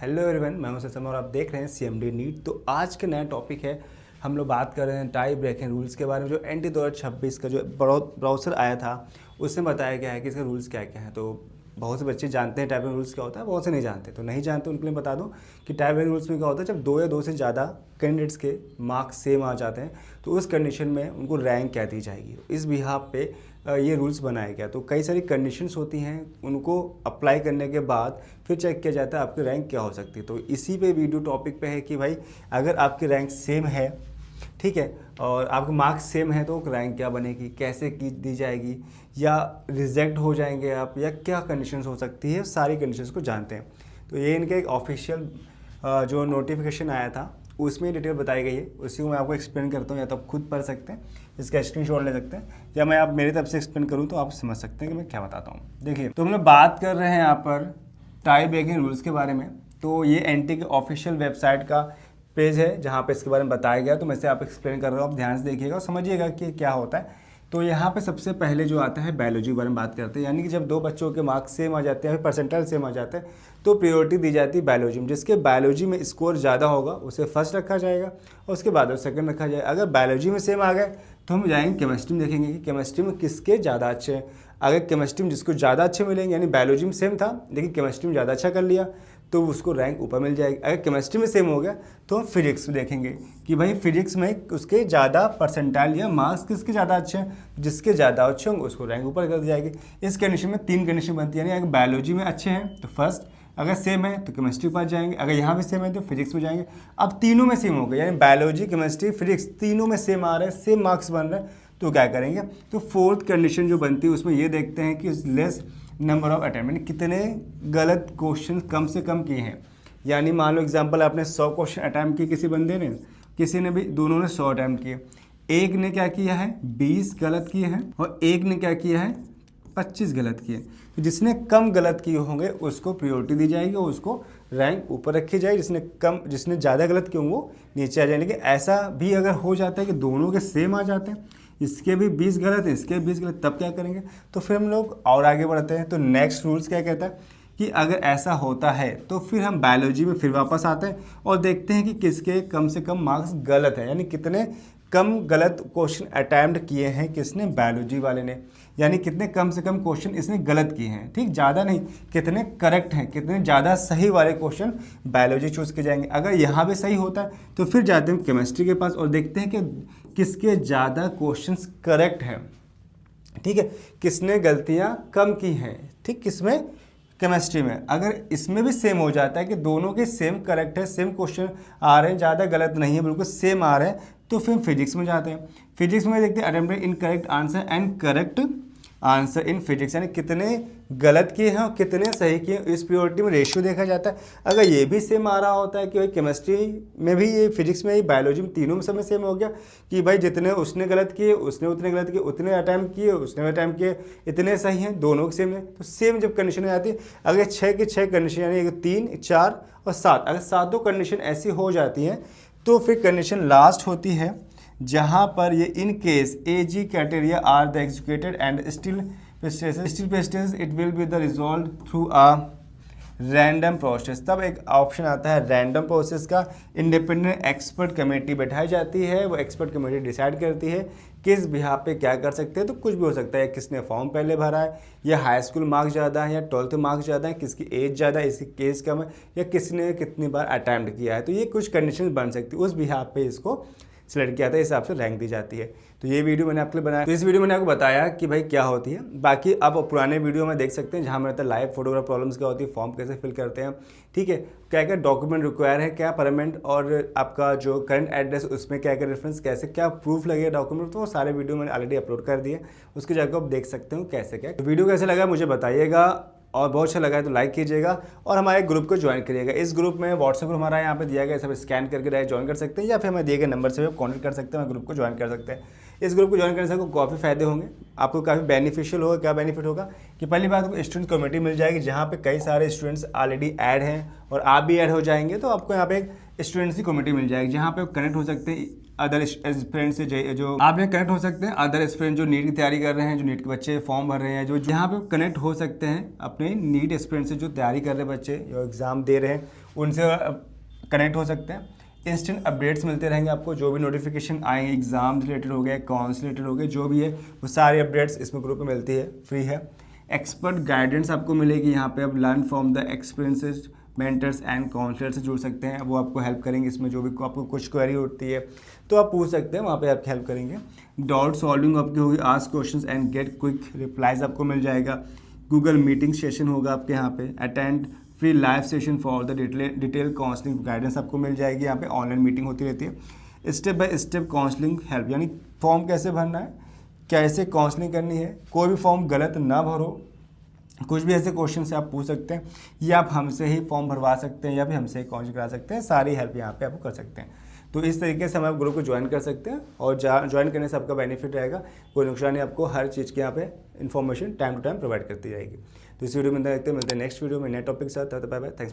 Hello everyone, मैं हूं ससम और आप देख रहे हैं सीएमडी नीट। तो आज का नया टॉपिक है, हम लोग बात कर रहे हैं टाई ब्रेकिंग रूल्स के बारे में। जो एनटी 2026 का जो ब्राउज़र आया था उसमें बताया गया है कि इसके रूल्स क्या क्या हैं। तो बहुत से बच्चे जानते हैं टाई ब्रेकिंग रूल्स क्या होता है, बहुत से नहीं जानते। तो नहीं जानते उनके लिए बता दूं कि टाई ब्रेकिंग रूल्स में क्या होता है, जब 2 या 2 से ज़्यादा कैंडिडेट्स के मार्क्स सेम आ जाते हैं तो उस कंडीशन में उनको रैंक क्या दी जाएगी। इस बिहाफ पे ये रूल्स बनाया गया। तो कई सारी कंडीशंस होती हैं, उनको अप्लाई करने के बाद फिर चेक किया जाता है आपकी रैंक क्या हो सकती है। तो इसी पे वीडियो टॉपिक पे है कि भाई अगर आपकी रैंक सेम है, ठीक है, और आपके मार्क्स सेम है तो रैंक क्या बनेगी, कैसे की दी जाएगी, या रिजेक्ट हो जाएंगे आप, या क्या कंडीशंस हो सकती है, सारी कंडीशंस को जानते हैं। तो ये इनका एक ऑफिशियल जो नोटिफिकेशन आया था उसमें डिटेल बताई गई है, उसी को मैं आपको एक्सप्लेन करता हूँ। या तो आप खुद पढ़ सकते हैं, इसका स्क्रीनशॉट ले सकते हैं, या मैं आप मेरी तरफ से एक्सप्लेन करूँ तो आप समझ सकते हैं कि मैं क्या बताता हूँ। देखिए, तो हम लोग बात कर रहे हैं यहाँ पर टाई ब्रेकिंग रूल्स के बारे में। तो ये एनटी के ऑफिशियल वेबसाइट का पेज है जहाँ पे इसके बारे में बताया गया। तो मैं से आप एक्सप्लेन कर रहा हूँ, आप ध्यान से देखिएगा और समझिएगा कि क्या होता है। तो यहाँ पे सबसे पहले जो आता है बायोलॉजी के बारे में बात करते हैं, यानी कि जब दो बच्चों के मार्क्स सेम आ जाते हैं, परसेंटाइल सेम आ जाते हैं, तो प्रायोरिटी दी जाती है बायोलॉजी में। जिसके बायोलॉजी में स्कोर ज़्यादा होगा उसे फर्स्ट रखा जाएगा और उसके बाद सेकंड रखा जाएगा। अगर बायोलॉजी में सेम आ गए तो हम जाएंगे केमिस्ट्री में, देखेंगे कि केमिस्ट्री में किसके ज़्यादा अच्छे हैं। अगर केमिस्ट्री में जिसको ज़्यादा अच्छे मिलेंगे, यानी बायोलॉजी में सेम था लेकिन केमिस्ट्री में ज़्यादा अच्छा कर लिया, तो उसको रैंक ऊपर मिल जाएगी। अगर केमिस्ट्री में सेम हो गया तो हम फिजिक्स में देखेंगे कि भाई फिजिक्स में उसके ज़्यादा परसेंटाइल या मार्क्स किसके ज़्यादा अच्छे हैं, जिसके ज़्यादा अच्छे होंगे उसको रैंक ऊपर कर दी जाएगी। इस कंडीशन में 3 कंडीशन बनती है, यानी अगर बायोलॉजी में अच्छे हैं तो फर्स्ट, अगर सेम है तो केमिस्ट्री के पास जाएंगे, अगर यहाँ भी सेम है तो फिजिक्स में जाएंगे। अब तीनों में सेम हो गए, यानी बायोलॉजी, केमिस्ट्री, फिजिक्स तीनों में सेम आ रहे हैं, सेम मार्क्स बन रहे हैं, तो क्या करेंगे। तो फोर्थ कंडीशन जो बनती है उसमें ये देखते हैं कि लेस नंबर ऑफ अटेम्प्ट, यानी कितने गलत क्वेश्चन कम से कम किए हैं। यानी मान लो एग्जाम्पल, आपने 100 क्वेश्चन अटैम्प्ट किए किसी बंदे ने, किसी ने भी, दोनों ने 100 अटैम्प्ट किए। एक ने क्या किया है, 20 गलत किए हैं और एक ने क्या किया है, 25 गलत किए। तो जिसने कम गलत किए होंगे उसको प्रायोरिटी दी जाएगी और उसको रैंक ऊपर रखी जाएगी। जिसने ज़्यादा गलत किए होंगे वो नीचे आ जाएंगे। लेकिन ऐसा भी अगर हो जाता है कि दोनों के सेम आ जाते हैं, इसके भी 20 गलत है, इसके भी 20 गलत, तब क्या करेंगे। तो फिर हम लोग और आगे बढ़ते हैं। तो नेक्स्ट रूल्स क्या कहता है कि अगर ऐसा होता है तो फिर हम बायोलॉजी में फिर वापस आते हैं और देखते हैं कि किसके कम से कम मार्क्स गलत है, यानी कितने कम गलत क्वेश्चन अटैम्प्ट किए हैं किसने, बायोलॉजी वाले ने, यानी कितने कम से कम क्वेश्चन इसने गलत किए हैं। ठीक, ज़्यादा नहीं, कितने करेक्ट हैं, कितने ज़्यादा सही वाले क्वेश्चन बायोलॉजी चूज़ किए जाएंगे। अगर यहाँ भी सही होता है तो फिर जाते हैं केमिस्ट्री के पास और देखते हैं कि किसके ज़्यादा क्वेश्चन करेक्ट हैं। ठीक है, किसने गलतियाँ कम की हैं। ठीक, किसमें, केमिस्ट्री में। अगर इसमें भी सेम हो जाता है कि दोनों के सेम करेक्ट है, सेम क्वेश्चन आ रहे हैं, ज़्यादा गलत नहीं है, बिल्कुल सेम आ रहे हैं, तो फिर फिजिक्स में जाते हैं। फिजिक्स में देखते हैं attempted incorrect answer and correct answer in physics, यानी कितने गलत किए हैं और कितने सही किए हैं। इस प्योरिटी में रेशियो देखा जाता है। अगर ये भी सेम आ रहा होता है कि भाई केमिस्ट्री में भी, ये फिजिक्स में, ये बायोलॉजी में, तीनों में समय सेम हो गया कि भाई जितने उसने गलत किए उसने उतने गलत किए, उतने अटैम्प्ट किए उसने अटैम्प्ट किए, इतने सही हैं, दोनों के सेम है। तो सेम जब कंडीशन आ जाती है, अगर 6 की 6 कंडीशन, यानी 3, 4 और 7, अगर सातों कंडीशन ऐसी हो जाती हैं तो फिर कंडीशन लास्ट होती है जहाँ पर ये in case AG criteria are the exhausted and still persists it will be the resolved through a random process. तब एक ऑप्शन आता है रैंडम प्रोसेस का। इंडिपेंडेंट एक्सपर्ट कमेटी बैठाई जाती है, वो एक्सपर्ट कमेटी डिसाइड करती है किस बिहाफ पे क्या कर सकते हैं। तो कुछ भी हो सकता है, किसने फॉर्म पहले भरा है, या हाई स्कूल मार्क्स ज़्यादा है, या 12th मार्क्स ज़्यादा है, किसकी एज ज़्यादा है, इसकी एज कम है, या किसने कितनी बार अटैम्प्ट किया है। तो ये कुछ कंडीशन बन सकती है, उस बिहाफ पे इसको सिलेक्ट किया था, इस हिसाब से रैंक दी जाती है। तो ये वीडियो मैंने आपके लिए बनाया। तो इस वीडियो में मैंने आपको बताया कि भाई क्या होती है। बाकी आप पुराने वीडियो में देख सकते हैं जहाँ मैंने लाइव फोटोग्राफ प्रॉब्लम्स क्या होती है, फॉर्म कैसे फिल करते हैं, ठीक है, क्या क्या डॉक्यूमेंट रिक्वायर है, क्या परमेंट और आपका जो करंट एड्रेस उसमें क्या क्या रेफरेंस, कैसे क्या प्रूफ लगेगा डॉक्यूमेंट, तो वो सारे वीडियो मैंने ऑलरेडी अपलोड कर दिए, उसके जाकर आप देख सकते हो कैसे क्या। तो वीडियो कैसे लगा मुझे बताइएगा, और बहुत अच्छा लगा है तो लाइक कीजिएगा और हमारे ग्रुप को ज्वाइन करिएगा। इस ग्रुप में व्हाट्सएप ग्रुप हमारा यहाँ पे दिया गया है, सब स्कैन करके डायरेक्ट ज्वाइन कर सकते हैं, या फिर हमें दिए गए नंबर से भी आप कॉन्टैक्ट कर सकते हैं, हमारे ग्रुप को ज्वाइन कर सकते हैं। इस ग्रुप को ज्वाइन करने से आपको काफ़ी फायदे होंगे, आपको काफ़ी बेनिफिशियल होगा। क्या बेनिफिट होगा कि पहली बात आपको स्टूडेंट कम्युनिटी मिल जाएगी जहाँ पे कई सारे स्टूडेंट्स ऑलरेडी ऐड हैं और आप भी ऐड हो जाएंगे। तो आपको यहाँ पे एक स्टूडेंट्स की कम्युनिटी मिल जाएगी जहाँ पे आप कनेक्ट हो सकते हैं अदर एस्पिरेंट से, जो आप यहाँ कनेक्ट हो सकते हैं अदर एस्पिरेंट जो नीट की तैयारी कर रहे हैं, जो नीट के बच्चे फॉर्म भर रहे हैं, जो यहाँ पे कनेक्ट हो सकते हैं अपने नीट एस्पिरेंट से जो तैयारी कर रहे बच्चे, जो एग्ज़ाम दे रहे हैं, उनसे कनेक्ट हो सकते हैं। इंस्टेंट अपडेट्स मिलते रहेंगे आपको, जो भी नोटिफिकेशन आएंगे एग्ज़ाम रिलेटेड हो गए, कॉन्स रिलेटेड हो गए, जो भी है वो सारी अपडेट्स इसमें ग्रुप में मिलती है, फ्री है। एक्सपर्ट गाइडेंस आपको मिलेगी यहाँ पे, आप learn from the experiences mentors and counsellor से जुड़ सकते हैं, वो आपको हेल्प करेंगे इसमें, जो भी आपको कुछ क्वेरी होती है तो आप पूछ सकते हैं, वहाँ पे आपकी हेल्प करेंगे। डाउट सॉल्विंग आपकी होगी, ask questions and get quick replies आपको मिल जाएगा। गूगल मीटिंग सेशन होगा आपके यहाँ पे, attend free live session for the detail counselling guidance आपको मिल जाएगी। यहाँ पे ऑनलाइन मीटिंग होती रहती है। Step by step counselling help, यानी फॉर्म कैसे भरना है, कैसे काउंसलिंग करनी है, कोई भी फॉर्म गलत ना भरो, कुछ भी ऐसे क्वेश्चन से आप पूछ सकते हैं, या आप हमसे ही फॉर्म भरवा सकते हैं, या भी हमसे ही काउंसलिंग करा सकते हैं, सारी हेल्प यहाँ पे आपको कर सकते हैं। तो इस तरीके से हम आप ग्रुप को ज्वाइन कर सकते हैं, और ज्वाइन करने से आपका बेनिफिट रहेगा, कोई नुकसान नहीं, आपको हर चीज़ के यहाँ पे information time to time provide करती जाएगी। तो इस वीडियो में देखते हैं, मिलते हैं नेक्स्ट वीडियो में नए टॉपिक के साथ। Bye bye, thanks.